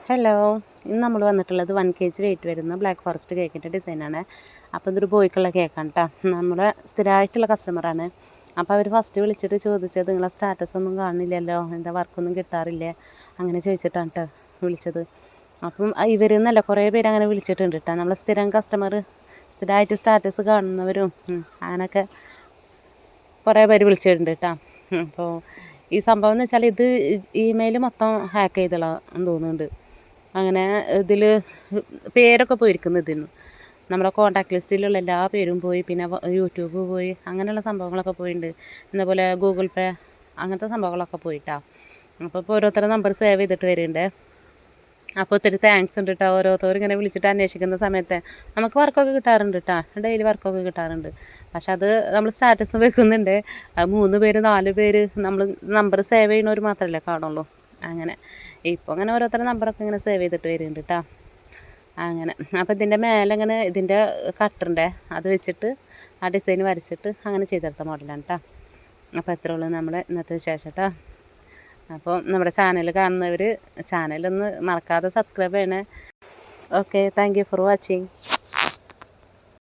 Hello, ഇന്ന് നമ്മൾ വന്നിട്ടുള്ളത് 1 kg വെയിറ്റ് വരുന്ന ബ്ലാക്ക് ഫോറസ്റ്റ് കേക്കിൻ്റെ ഡിസൈനാണ്. അപ്പോൾ ഇതൊരു ബോയ്ക്കുള്ള കേക്കാണ് കേട്ടോ. നമ്മുടെ സ്ഥിരമായിട്ടുള്ള കസ്റ്റമറാണ്. അപ്പോൾ അവർ ഫസ്റ്റ് വിളിച്ചിട്ട് ചോദിച്ചത് നിങ്ങളെ സ്റ്റാറ്റസ് ഒന്നും കാണുന്നില്ലല്ലോ, എന്താ വർക്കൊന്നും കിട്ടാറില്ലേ, അങ്ങനെ ചോദിച്ചിട്ടാണ് കേട്ടോ വിളിച്ചത്. അപ്പം ഇവരെന്നല്ല കുറേ പേര് അങ്ങനെ വിളിച്ചിട്ടുണ്ട് കേട്ടോ. നമ്മളെ സ്ഥിരം കസ്റ്റമർ, സ്ഥിരമായിട്ട് സ്റ്റാറ്റസ് കാണുന്നവരും അങ്ങനെയൊക്കെ കുറേ പേര് വിളിച്ചിട്ടുണ്ട് കേട്ടോ. അപ്പോൾ ഈ സംഭവം എന്ന് വെച്ചാൽ ഇത് ഇമെയിൽ മൊത്തം ഹാക്ക് ചെയ്തോളാം തോന്നുന്നുണ്ട്. അങ്ങനെ ഇതിൽ പേരൊക്കെ പോയിരിക്കുന്നു. ഇതിന് നമ്മുടെ കോൺടാക്ട് ലിസ്റ്റിലുള്ള എല്ലാ പേരും പോയി, പിന്നെ യൂട്യൂബ് പോയി, അങ്ങനെയുള്ള സംഭവങ്ങളൊക്കെ പോയിട്ടുണ്ട്. എന്നപോലെ ഗൂഗിൾ പേ അങ്ങനത്തെ സംഭവങ്ങളൊക്കെ പോയിട്ടാണ്. അപ്പോൾ ഇപ്പോൾ ഓരോരുത്തരുടെ നമ്പർ സേവ് ചെയ്തിട്ട് വരുന്നുണ്ട്. അപ്പോൾ ഒത്തിരി താങ്ക്സ് ഉണ്ട് കേട്ടോ. ഓരോരുത്തർ ഇങ്ങനെ വിളിച്ചിട്ട് അന്വേഷിക്കുന്ന സമയത്ത് നമുക്ക് വർക്കൊക്കെ കിട്ടാറുണ്ട് കേട്ടോ, ഡെയിലി വർക്കൊക്കെ കിട്ടാറുണ്ട്. പക്ഷെ അത് നമ്മൾ സ്റ്റാറ്റസ് വെക്കുന്നുണ്ട്. അത് 3 പേര് 4 പേര് നമ്മൾ നമ്പർ സേവ് ചെയ്യുന്നവർ മാത്രമല്ലേ കാണുള്ളൂ. അങ്ങനെ ഇപ്പോൾ അങ്ങനെ ഓരോരുത്തരുടെ നമ്പറൊക്കെ ഇങ്ങനെ സേവ് ചെയ്തിട്ട് വരുന്നുണ്ട് കേട്ടോ. അങ്ങനെ അപ്പോൾ ഇതിൻ്റെ മേലെ ഇങ്ങനെ ഇതിൻ്റെ കട്ടറിൻ്റെ അത് വെച്ചിട്ട് ആ ഡിസൈൻ വരച്ചിട്ട് അങ്ങനെ ചെയ്തെടുത്ത മോഡലാണ് കേട്ടോ. അപ്പോൾ എത്ര ഉള്ളൂ നമ്മുടെ ഇന്നത്തെ വിശേഷം കേട്ടോ. അപ്പോൾ നമ്മുടെ ചാനൽ കാണുന്നവർ ചാനലൊന്ന് മറക്കാതെ സബ്സ്ക്രൈബ് ചെയ്യണേ. Okay, thank you for watching.